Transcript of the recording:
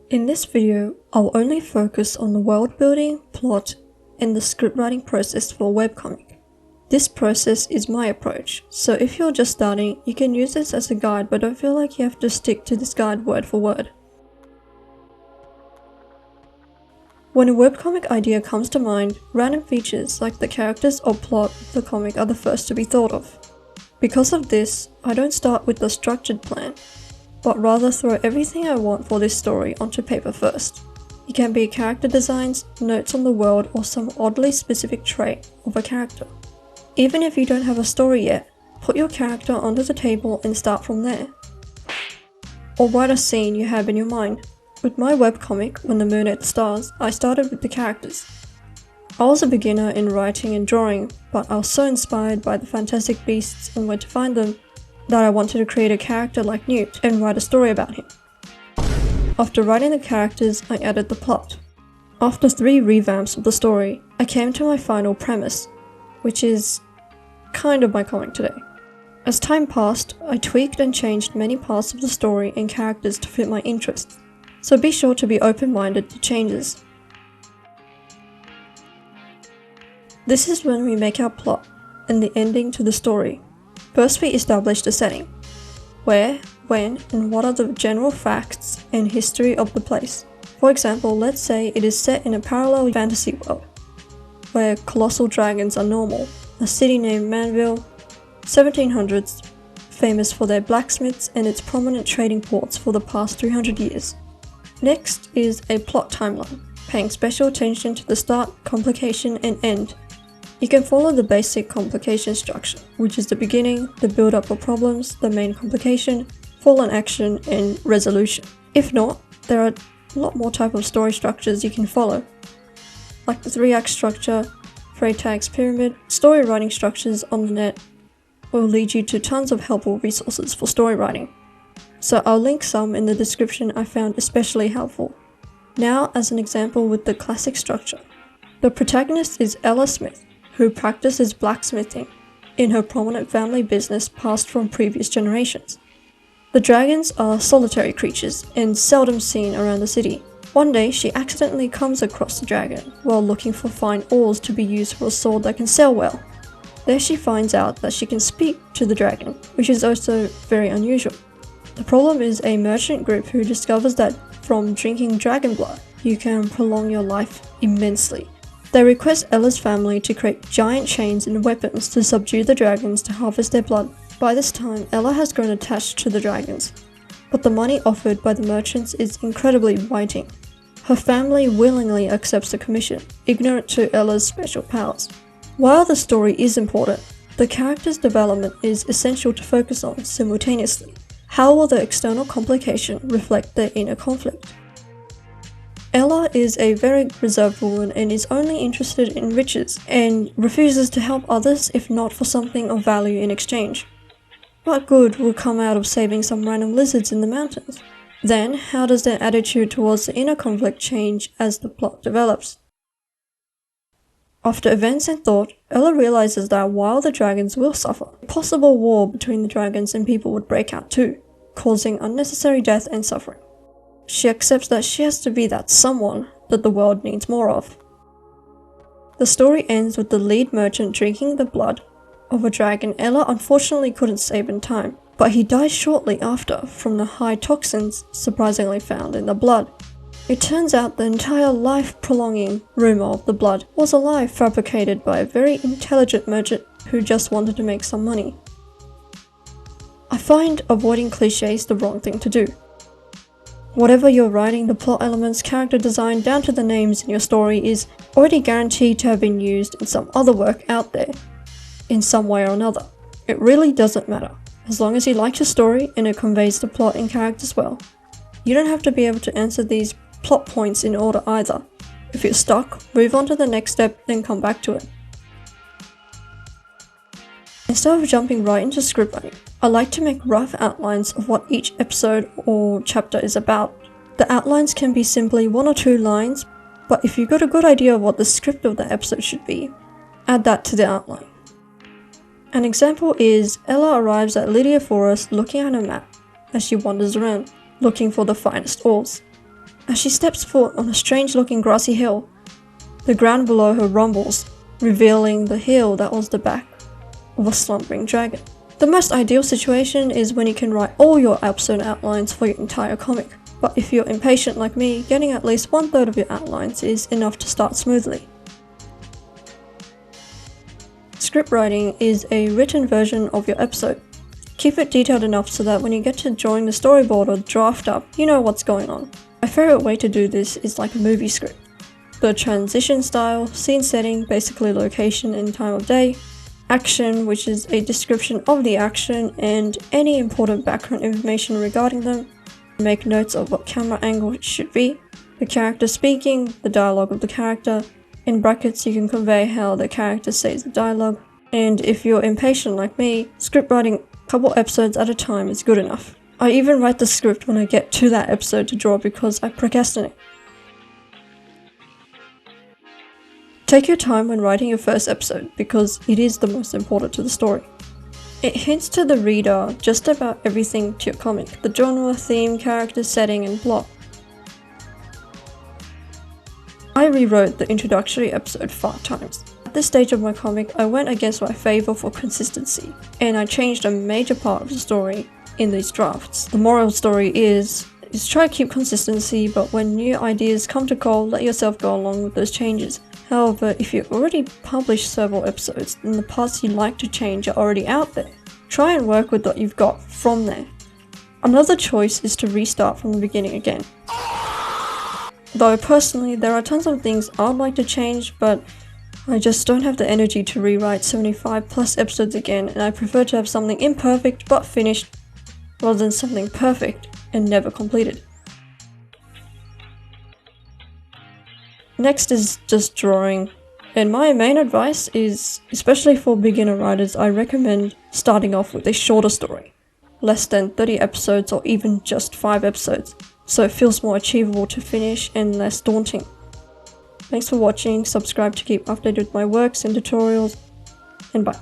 In this video, I'll only focus on the world building, plot, and the scriptwriting process for a webcomic. This process is my approach, so if you're just starting, you can use this as a guide, but don't feel like you have to stick to this guide word for word. When a webcomic idea comes to mind, random features like the characters or plot of the comic are the first to be thought of. Because of this, I don't start with a structured plan, but rather throw everything I want for this story onto paper first. It can be character designs, notes on the world, or some oddly specific trait of a character. Even if you don't have a story yet, put your character onto the table and start from there. Or write a scene you have in your mind. With my webcomic, When the Moon Ate the Stars, I started with the characters. I was a beginner in writing and drawing, but I was so inspired by the fantastic beasts and where to find them that I wanted to create a character like Newt and write a story about him. After writing the characters, I added the plot. After 3 revamps of the story, I came to my final premise, which is kind of my comic today. As time passed, I tweaked and changed many parts of the story and characters to fit my interests, so be sure to be open-minded to changes. This is when we make our plot and the ending to the story. First, we establish the setting. Where, when, and what are the general facts and history of the place. For example, let's say it is set in a parallel fantasy world, where colossal dragons are normal, a city named Manville, 1700s, famous for their blacksmiths and its prominent trading ports for the past 300 years. Next is a plot timeline, paying special attention to the start, complication, and end. You can follow the basic complication structure, which is the beginning, the build-up of problems, the main complication, fallen action, and resolution. If not, there are a lot more type of story structures you can follow, like the 3-act structure, Freytag's pyramid. Story writing structures on the net will lead you to tons of helpful resources for story writing, so I'll link some in the description I found especially helpful. Now, as an example with the classic structure. The protagonist is Ella Smith, who practices blacksmithing in her prominent family business passed from previous generations. The dragons are solitary creatures and seldom seen around the city. One day, she accidentally comes across the dragon while looking for fine ores to be used for a sword that can sell well. There she finds out that she can speak to the dragon, which is also very unusual. The problem is a merchant group who discovers that from drinking dragon blood, you can prolong your life immensely. They request Ella's family to create giant chains and weapons to subdue the dragons to harvest their blood. By this time, Ella has grown attached to the dragons, but the money offered by the merchants is incredibly biting. Her family willingly accepts the commission, ignorant to Ella's special powers. While the story is important, the character's development is essential to focus on simultaneously. How will the external complication reflect their inner conflict? Ella is a very reserved woman and is only interested in riches and refuses to help others if not for something of value in exchange. What good will come out of saving some random lizards in the mountains? Then, how does their attitude towards the inner conflict change as the plot develops? After events and thought, Ella realizes that while the dragons will suffer, a possible war between the dragons and people would break out too, causing unnecessary death and suffering. She accepts that she has to be that someone that the world needs more of. The story ends with the lead merchant drinking the blood of a dragon Ella unfortunately couldn't save in time, but he dies shortly after from the high toxins surprisingly found in the blood. It turns out the entire life-prolonging rumor of the blood was a lie fabricated by a very intelligent merchant who just wanted to make some money. I find avoiding cliches the wrong thing to do. Whatever you're writing, the plot elements, character design, down to the names in your story is already guaranteed to have been used in some other work out there, in some way or another. It really doesn't matter, as long as you like your story and it conveys the plot and characters well. You don't have to be able to answer these plot points in order either. If you're stuck, move on to the next step, then come back to it. Instead of jumping right into scriptwriting, I like to make rough outlines of what each episode or chapter is about. The outlines can be simply 1 or 2 lines, but if you've got a good idea of what the script of the episode should be, add that to the outline. An example is Ella arrives at Lydia Forest looking at a map as she wanders around. looking for the finest ores. As she steps foot on a strange-looking grassy hill, the ground below her rumbles, revealing the hill that was the back of a slumbering dragon. The most ideal situation is when you can write all your episode outlines for your entire comic, but if you're impatient like me, getting at least 1/3 of your outlines is enough to start smoothly. Scriptwriting is a written version of your episode. Keep it detailed enough so that when you get to drawing the storyboard or draft up, you know what's going on. My favorite way to do this is like a movie script. The transition style, scene setting, basically location and time of day, action, which is a description of the action and any important background information regarding them, make notes of what camera angle it should be, the character speaking, the dialogue of the character, in brackets you can convey how the character says the dialogue, and if you're impatient like me, script writing a couple episodes at a time is good enough. I even write the script when I get to that episode to draw because I procrastinate. Take your time when writing your first episode because it is the most important to the story. It hints to the reader just about everything to your comic, the genre, theme, character, setting, and plot. I rewrote the introductory episode 5 times. At this stage of my comic, I went against my favor for consistency, and I changed a major part of the story in these drafts. The moral story is try to keep consistency, but when new ideas come to call, let yourself go along with those changes. However, if you've already published several episodes, then the parts you'd like to change are already out there. Try and work with what you've got from there. Another choice is to restart from the beginning again. Though personally, there are tons of things I'd like to change, but I just don't have the energy to rewrite 75 plus episodes again, and I prefer to have something imperfect but finished, rather than something perfect and never completed. Next is just drawing, and my main advice is, especially for beginner writers, I recommend starting off with a shorter story, less than 30 episodes or even just 5 episodes, so it feels more achievable to finish and less daunting. Thanks for watching, subscribe to keep updated with my works and tutorials, and bye.